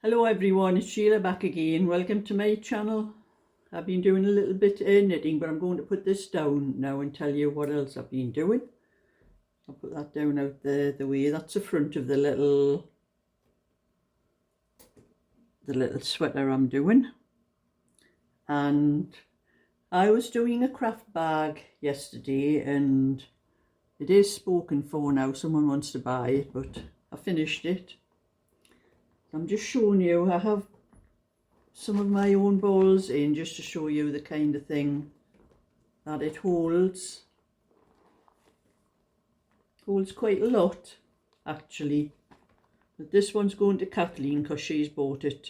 Hello everyone, it's Sheila back again. Welcome to my channel. I've been doing a little bit of knitting, but I'm going to put this down now and tell you what else I've been doing. I'll put that down out the way. That's the front of the little sweater I'm doing. And I was doing a craft bag yesterday and it is spoken for now. Someone wants to buy it, but I finished it. I'm just showing you, I have some of my own balls in just to show you the kind of thing that it holds. Holds quite a lot actually, but this one's going to Kathleen because she's bought it.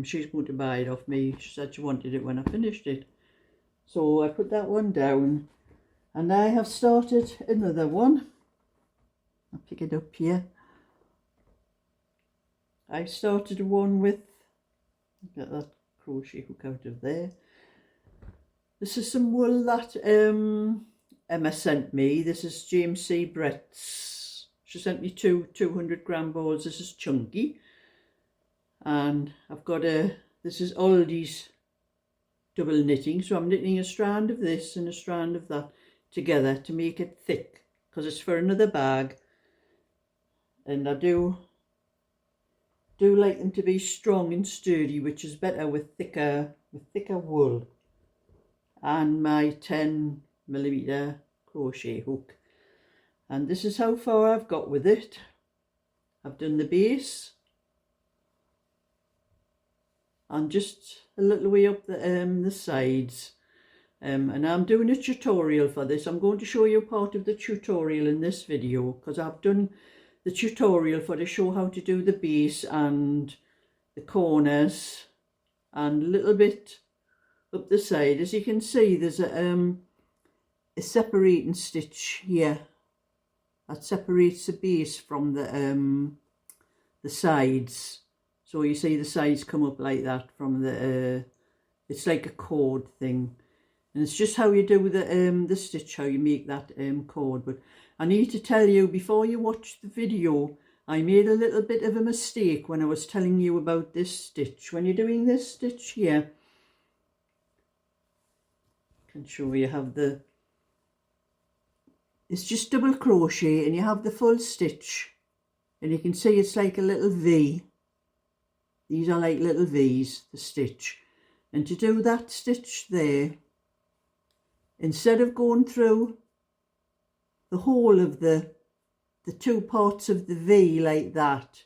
She's going to buy it off me. She said she wanted it when I finished it, so I put that one down and I have started another one. I'll pick it up here. I started one with, get that crochet hook out of there. This is some wool that Emma sent me. This is James C. Brett's. She sent me two 200-gram balls. This is chunky. And I've got this is Aldi's double knitting. So I'm knitting a strand of this and a strand of that together to make it thick, because it's for another bag. And I do like them to be strong and sturdy, which is better with thicker wool. And my 10mm crochet hook. And this is how far I've got with it. I've done the base and just a little way up the sides. And I'm doing a tutorial for this. I'm going to show you part of the tutorial in this video, because I've done the tutorial to show how to do the base and the corners and a little bit up the side. As you can see, there's a separating stitch here that separates the base from the sides. So you see the sides come up like that from the it's like a cord thing, and it's just how you do the stitch, how you make that cord. But I need to tell you, before you watch the video, I made a little bit of a mistake when I was telling you about this stitch. When you're doing this stitch here, I can show you, it's just double crochet and you have the full stitch, and you can see it's like a little V. These are like little V's, the stitch. And to do that stitch there, instead of going through the whole of the two parts of the V like that,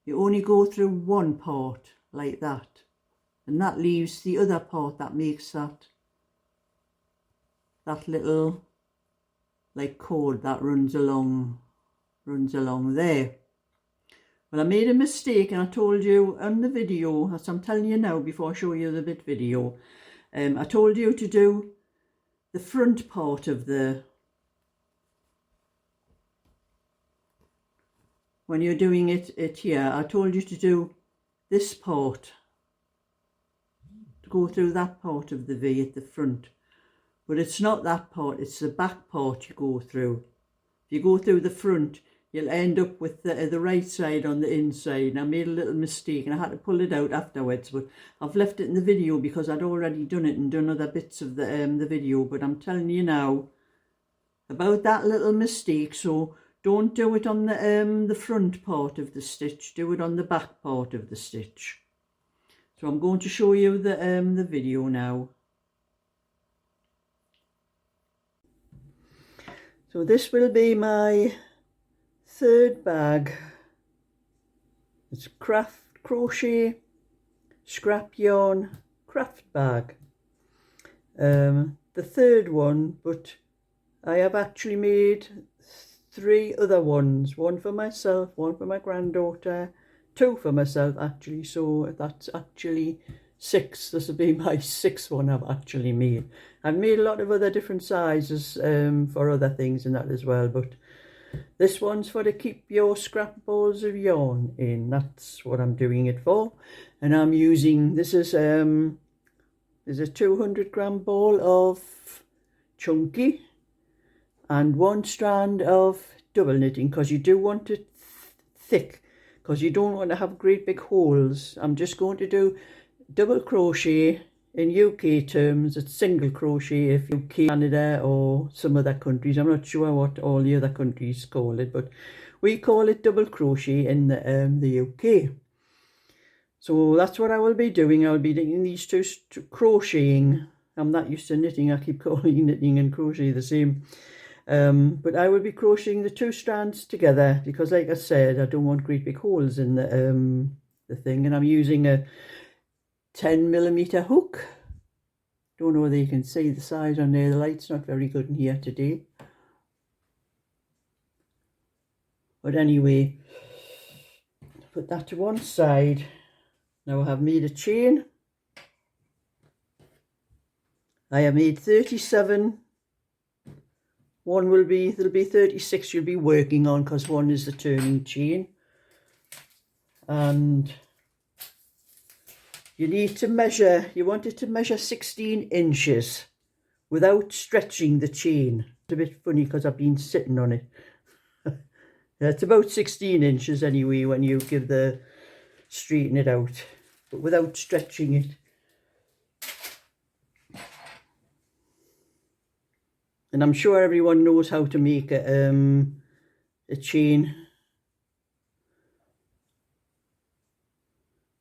you only go through one part like that, and that leaves the other part that makes that little like cord that runs along there. Well, I made a mistake, and I told you on the video, as I'm telling you now before I show you the bit video, I told you to do the front part of when you're doing it here, I told you to do this part, to go through that part of the V at the front. But it's not that part, it's the back part you go through. If you go through the front, you'll end up with the right side on the inside. And I made a little mistake and I had to pull it out afterwards, but I've left it in the video because I'd already done it and done other bits of the video. But I'm telling you now about that little mistake, so don't do it on the front part of the stitch, do it on the back part of the stitch. So I'm going to show you the video now. So this will be my third bag. It's crochet scrap yarn craft bag. The third one, but I have actually made 3 other ones, one for myself, one for my granddaughter, 2 for myself actually, so that's actually 6. This will be my 6th one I've actually made. I've made a lot of other different sizes for other things and that as well, but this one's for to keep your scrap balls of yarn in. That's what I'm doing it for. And I'm using, this is a 200-gram ball of chunky and 1 strand of double knitting, because you do want it thick, because you don't want to have great big holes. I'm just going to do double crochet. In UK terms, it's single crochet if UK, Canada or some other countries. I'm not sure what all the other countries call it, but we call it double crochet in the UK. So that's what I will be doing. I'll be doing these two crocheting. I'm not used to knitting. I keep calling knitting and crochet the same. But I will be crocheting the two strands together because, like I said, I don't want great big holes in the thing. And I'm using a 10mm hook. Don't know whether you can see the size on there. The light's not very good in here today. But anyway, put that to one side. Now I have made a chain. I have made 37. There'll be 36 you'll be working on because one is the turning chain. And you need to measure, you want it to measure 16 inches without stretching the chain. It's a bit funny because I've been sitting on it. It's about 16 inches anyway when you straighten it out, but without stretching it. And I'm sure everyone knows how to make a chain.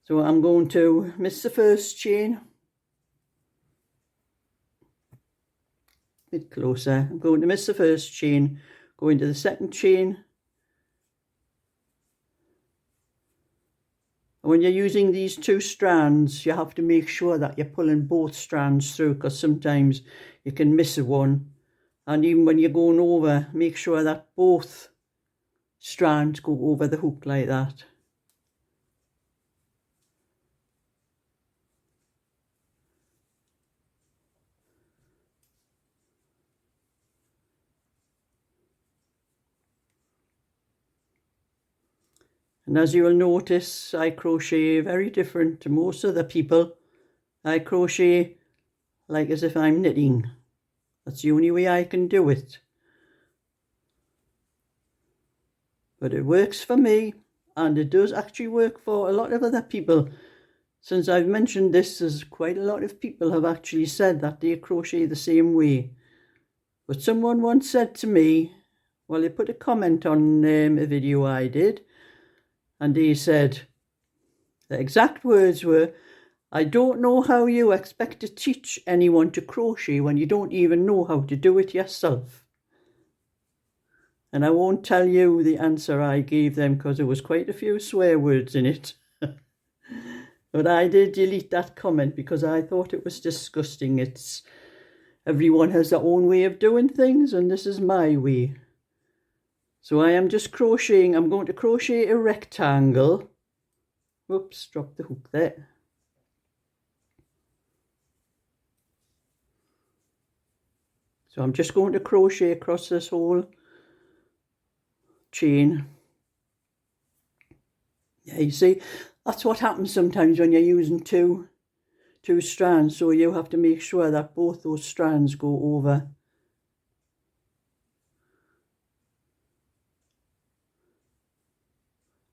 So I'm going to miss the first chain. A bit closer. I'm going to miss the first chain, go into the second chain. And when you're using these two strands, you have to make sure that you're pulling both strands through because sometimes you can miss one. And even when you're going over, make sure that both strands go over the hook like that. And as you will notice, I crochet very different to most other people. I crochet like as if I'm knitting. That's the only way I can do it. But it works for me, and it does actually work for a lot of other people. Since I've mentioned this, there's quite a lot of people have actually said that they crochet the same way. But someone once said to me, well, they put a comment on a video I did, and he said, the exact words were, I don't know how you expect to teach anyone to crochet when you don't even know how to do it yourself. And I won't tell you the answer I gave them because there was quite a few swear words in it. But I did delete that comment because I thought it was disgusting. Everyone has their own way of doing things, and this is my way. So I am just crocheting. I'm going to crochet a rectangle. Whoops, dropped the hook there. So I'm just going to crochet across this whole chain. Yeah, you see, that's what happens sometimes when you're using two strands. So you have to make sure that both those strands go over.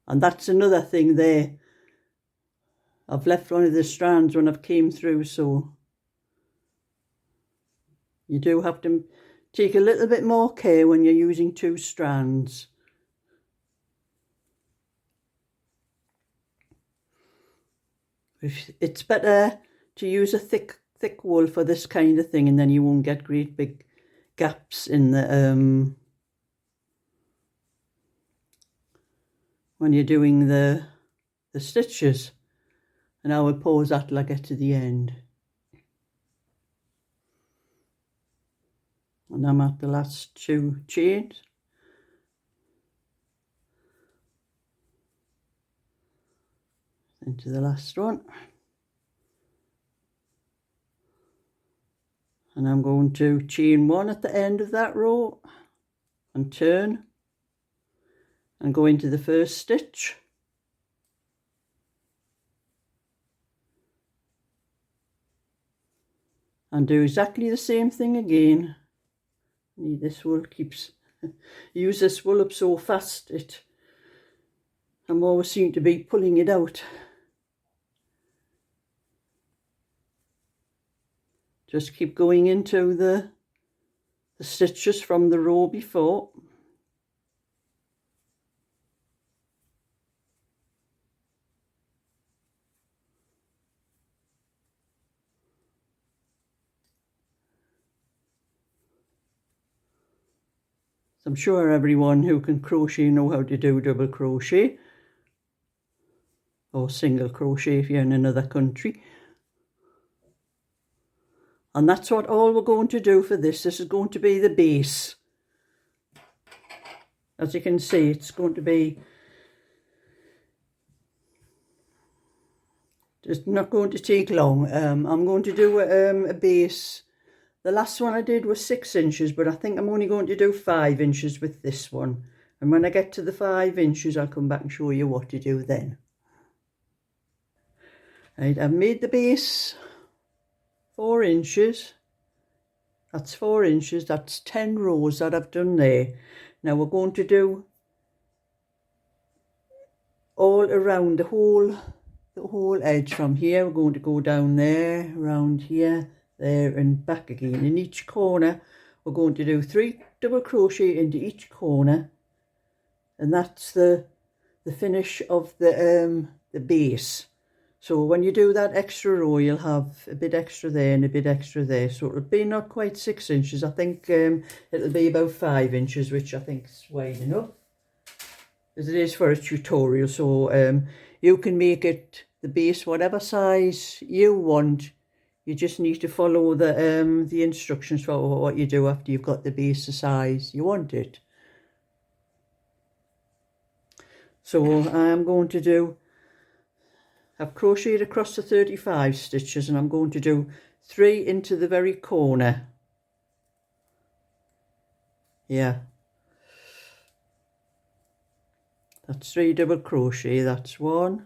And that's another thing there. I've left one of the strands when I've came through, so you do have to take a little bit more care when you're using two strands. It's better to use a thick wool for this kind of thing, and then you won't get great big gaps in the when you're doing the stitches. And I will pause that till I get to the end. And I'm at the last two chains. Into the last one. And I'm going to chain one at the end of that row and turn and go into the first stitch. And do exactly the same thing again. This wool keeps use this wool up so fast I'm always seem to be pulling it out. Just keep going into the stitches from the row before. I'm sure everyone who can crochet know how to do double crochet or single crochet if you're in another country. And that's what all we're going to do for this. This is going to be the base. As you can see, it's going to be, it's not going to take long. I'm going to do a base. The last one I did was 6 inches, but I think I'm only going to do 5 inches with this one. And when I get to the 5 inches, I'll come back and show you what to do then. Right, I've made the base 4 inches. That's 4 inches. That's 10 rows that I've done there. Now we're going to do all around the whole edge from here. We're going to go down there, around here, there and back again. In each corner we're going to do 3 double crochet into each corner, and that's the finish of the base. So when you do that extra row, you'll have a bit extra there and a bit extra there, so it'll be not quite 6 inches. I think it'll be about 5 inches, which I think is wide enough, as it is for a tutorial. So you can make it the base whatever size you want. You just need to follow the instructions for what you do after you've got the base the size you want it. So I'm going to do, I've crocheted across the 35 stitches, and I'm going to do 3 into the very corner. Yeah. That's 3 double crochet. That's 1,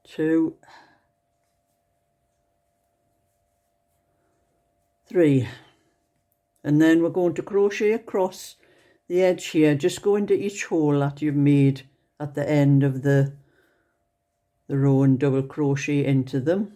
2, 3, and then we're going to crochet across the edge here. Just go into each hole that you've made at the end of the row and double crochet into them.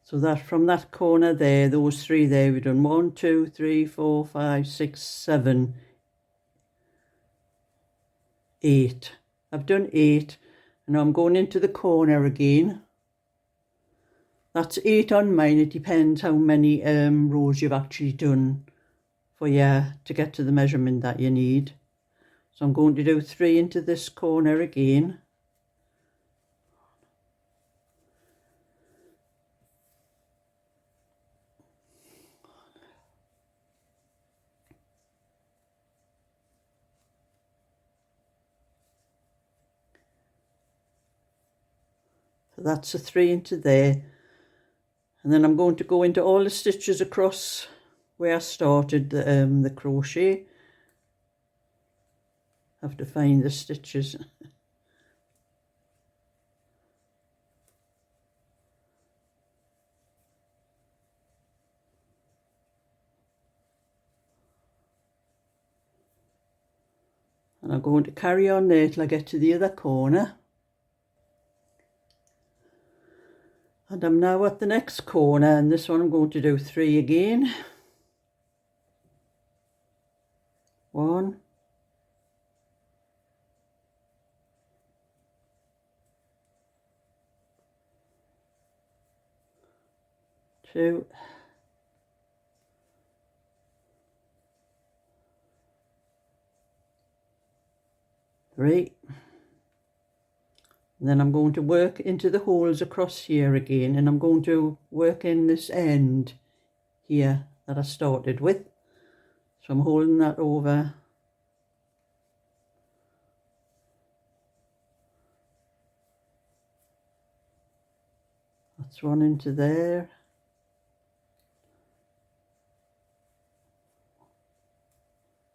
So that from that corner there, those 3 there, we've done 1, 2, 3, 4, 5, 6, 7, 8. I've done 8, and I'm going into the corner again. That's 8 on mine. It depends how many rows you've actually done for to get to the measurement that you need. So I'm going to do 3 into this corner again. So that's a 3 into there, and then I'm going to go into all the stitches across where I started the crochet. I have to find the stitches. And I'm going to carry on there till I get to the other corner. And I'm now at the next corner, and this one I'm going to do 3 again. 1, 2, 3. And then I'm going to work into the holes across here again, and I'm going to work in this end here that I started with. So I'm holding that over. That's 1 into there.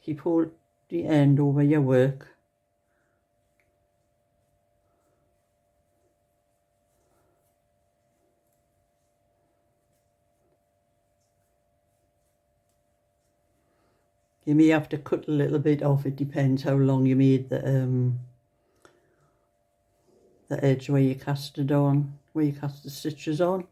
keep hold the end over your work. You may have to cut a little bit off, it depends how long you made the edge where you cast it on, where you cast the stitches on.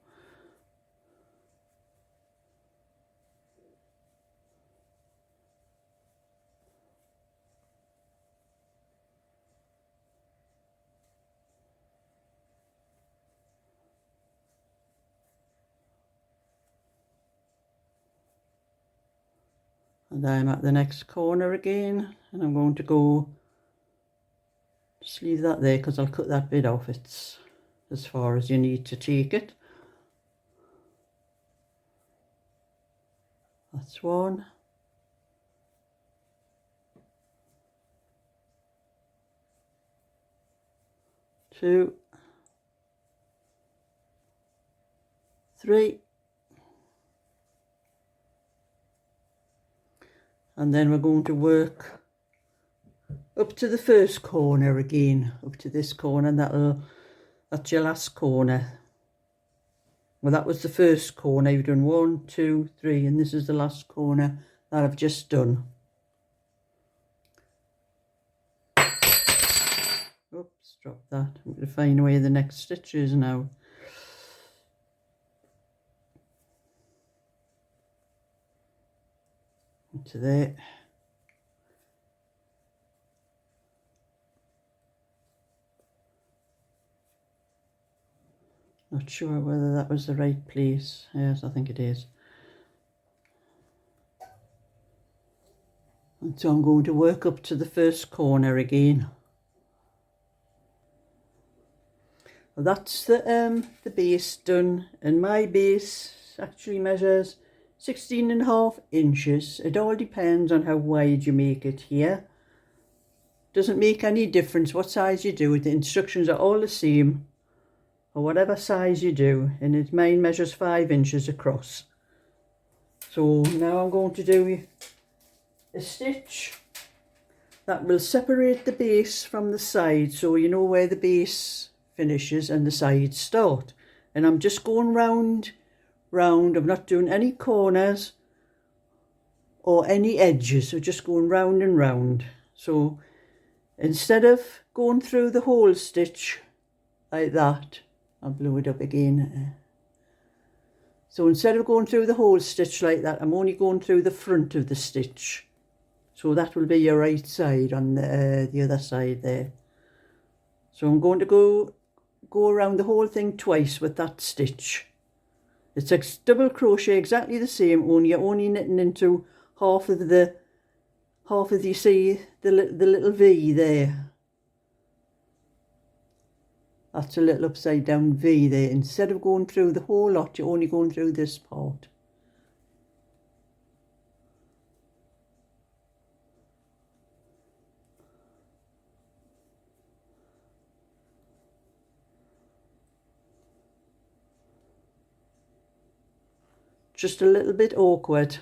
And I'm at the next corner again, and I'm going to go, just leave that there because I'll cut that bit off. It's as far as you need to take it. That's one. Two. Three. And then we're going to work up to the first corner again, up to this corner, and that's your last corner. Well, that was the first corner. You've done 1, 2, 3, and this is the last corner that I've just done. Oops, dropped that. I'm going to find where the next stitch is now. Into there. Not sure whether that was the right place. Yes, I think it is. And so I'm going to work up to the first corner again. Well, that's the base done, and my base actually measures 16.5 inches. It all depends on how wide you make it here. Doesn't make any difference what size you do it. The instructions are all the same, or whatever size you do, and mine measures 5 inches across. So now I'm going to do a stitch that will separate the base from the side, so you know where the base finishes and the sides start. And I'm just going round. I'm not doing any corners or any edges, so just going round and round. So instead of going through the whole stitch like that, I'll blow it up again. So instead of going through the whole stitch like that, I'm only going through the front of the stitch. So that will be your right side on the other side there. So I'm going to go around the whole thing twice with that stitch. It's a double crochet exactly the same, only you're only knitting into half of you see the little V there. That's a little upside down V there. Instead of going through the whole lot, you're only going through this part. Just a little bit awkward.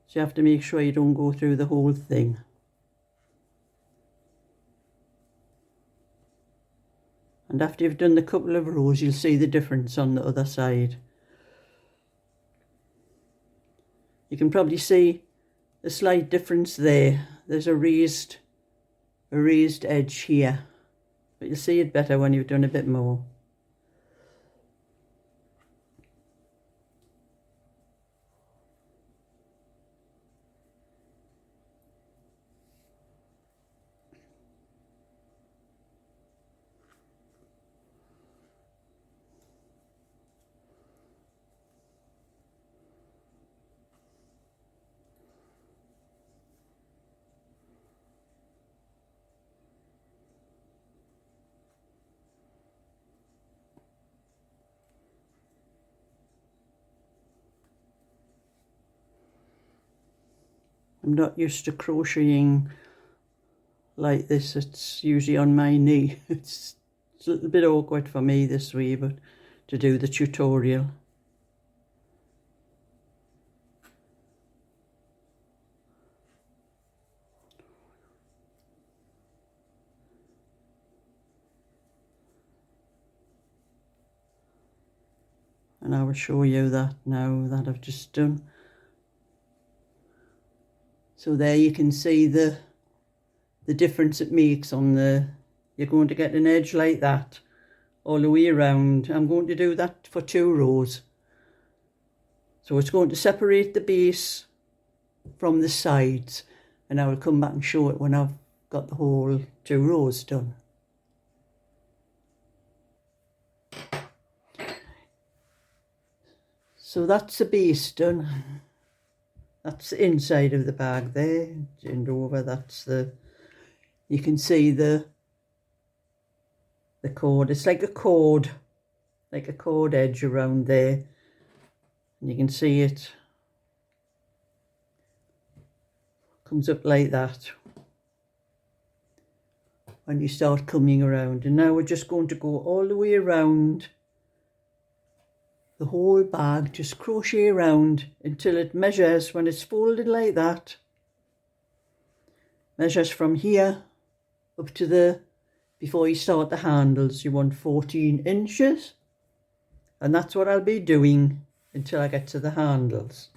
So you have to make sure you don't go through the whole thing. And after you've done the couple of rows, you'll see the difference on the other side. You can probably see a slight difference there. There's a raised edge here. But you'll see it better when you've done a bit more. I'm not used to crocheting like this. It's usually on my knee. It's a little bit awkward for me this way, but to do the tutorial. and I will show you that now that I've just done. So there you can see the difference it makes on the, you're going to get an edge like that all the way around. I'm going to do that for 2 rows. So it's going to separate the base from the sides, and I will come back and show it when I've got the whole 2 rows done. So that's the base done. That's the inside of the bag there, turned over. That's the, you can see the cord. It's like a cord edge around there. And you can see it comes up like that when you start coming around. And now we're just going to go all the way around the whole bag, just crochet around until it measures, when it's folded like that, measures from here up to the, before you start the handles, you want 14 inches. And that's what I'll be doing until I get to the handles.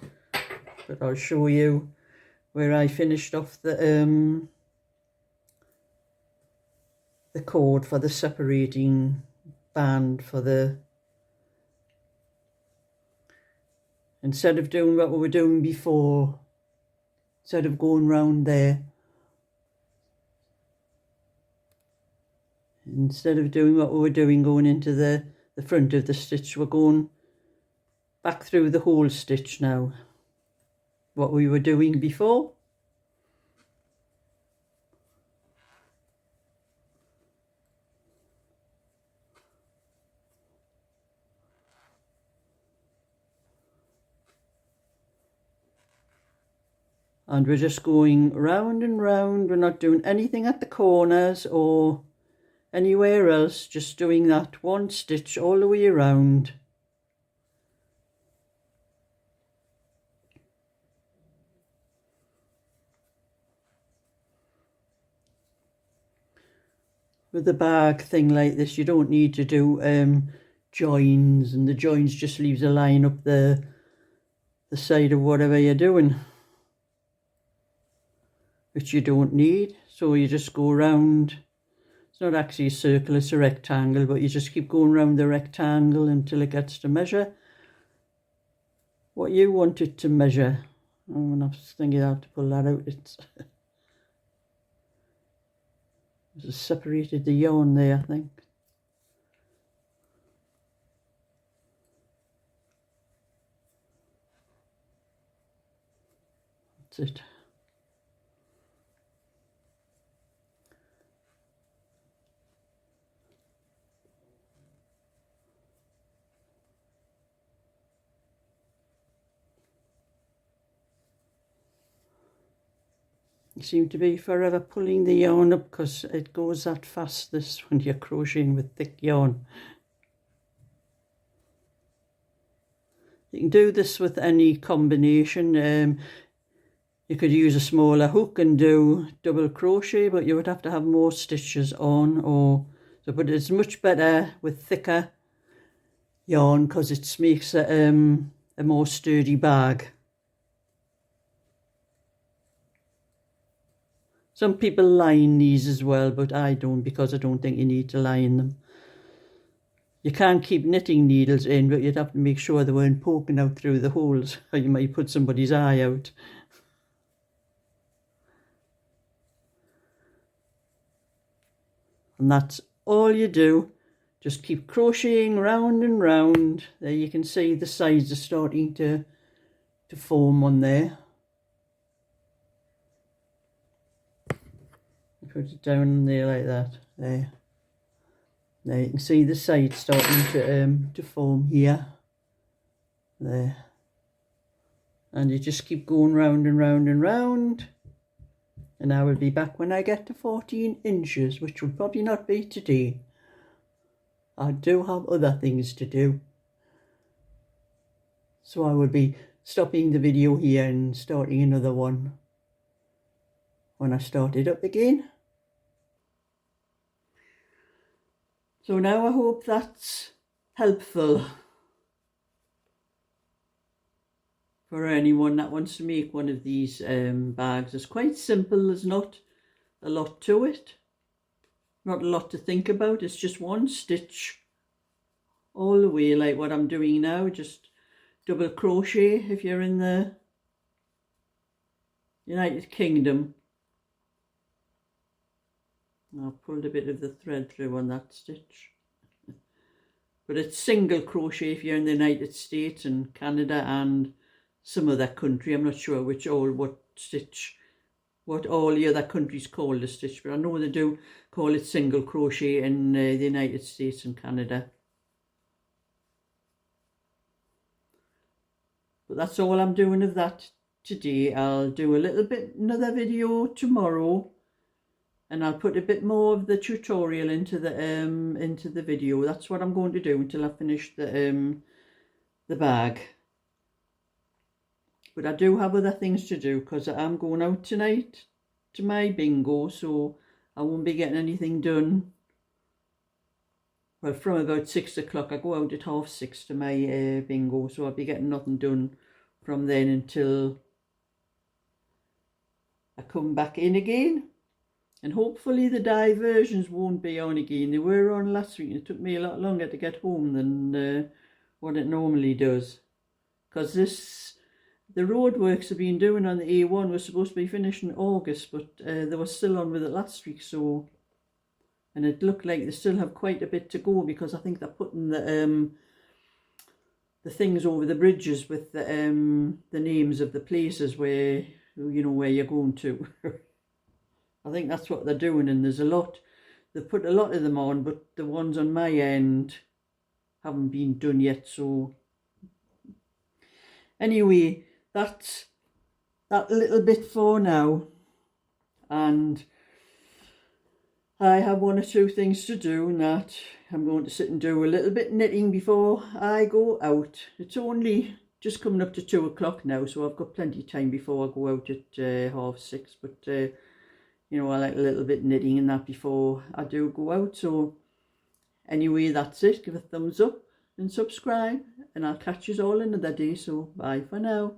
But I'll show you where I finished off the cord for the separating band for the, instead of doing what we were doing before, instead of going round there, instead of doing what we were doing going into the front of the stitch, we're going back through the whole stitch now, what we were doing before. And we're just going round and round. We're not doing anything at the corners or anywhere else, just doing that one stitch all the way around. With a bag thing like this, you don't need to do joins, and the joins just leaves a line up the side of whatever you're doing, which you don't need. So you just go around. It's not actually a circle, it's a rectangle, but you just keep going around the rectangle until it gets to measure what you want it to measure. Oh, and I was thinking I have to pull that out. It's just separated the yarn there, I think. That's it. You seem to be forever pulling the yarn up because it goes that fast, this, when you're crocheting with thick yarn. You can do this with any combination. You could use a smaller hook and do double crochet, but you would have to have more stitches on, or so. But it's much better with thicker yarn because it makes a more sturdy bag. Some people line these as well, but I don't, because I don't think you need to line them. You can't keep knitting needles in, but you'd have to make sure they weren't poking out through the holes, or you might put somebody's eye out. And that's all you do. Just keep crocheting round and round. There you can see the sides are starting to form on there. Put it down there like that. There. There you can see the sides starting to form here. There. And you just keep going round and round and round. And I will be back when I get to 14 inches, which will probably not be today. I do have other things to do. So I will be stopping the video here and starting another one when I start it up again. So now I hope that's helpful. for anyone that wants to make one of these bags. It's quite simple. There's not a lot to it, not a lot to think about. It's just one stitch all the way, like what I'm doing now. Just double crochet if you're in the United Kingdom. I've pulled a bit of the thread through on that stitch. But it's single crochet if you're in the United States and Canada and some other country. I'm not sure what all the other countries call the stitch, but I know they do call it single crochet in the United States and Canada. But that's all I'm doing of that today. I'll do a little bit, another video tomorrow, and I'll put a bit more of the tutorial into the video. That's what I'm going to do until I finish the bag. But I do have other things to do because I'm going out tonight to my bingo, so I won't be getting anything done. Well, from about 6 o'clock. I go out at 6:30 to my bingo, so I'll be getting nothing done from then until I come back in again. And hopefully the diversions won't be on again. They were on last week. It took me a lot longer to get home than what it normally does. Because the roadworks have been doing on the A1 was supposed to be finished in August, but they were still on with it last week. So, and it looked like they still have quite a bit to go, because I think they're putting the things over the bridges with the names of the places where where you're going to. I think that's what they're doing, and there's a lot. They put a lot of them on, but the ones on my end haven't been done yet. So anyway, that's that little bit for now, and I have one or two things to do, and that I'm going to sit and do a little bit knitting before I go out. It's only just coming up to 2 o'clock now, so I've got plenty of time before I go out at 6:30, but I like a little bit knitting and that before I do go out. So anyway, that's it. Give a thumbs up and subscribe, and I'll catch you all another day. So bye for now.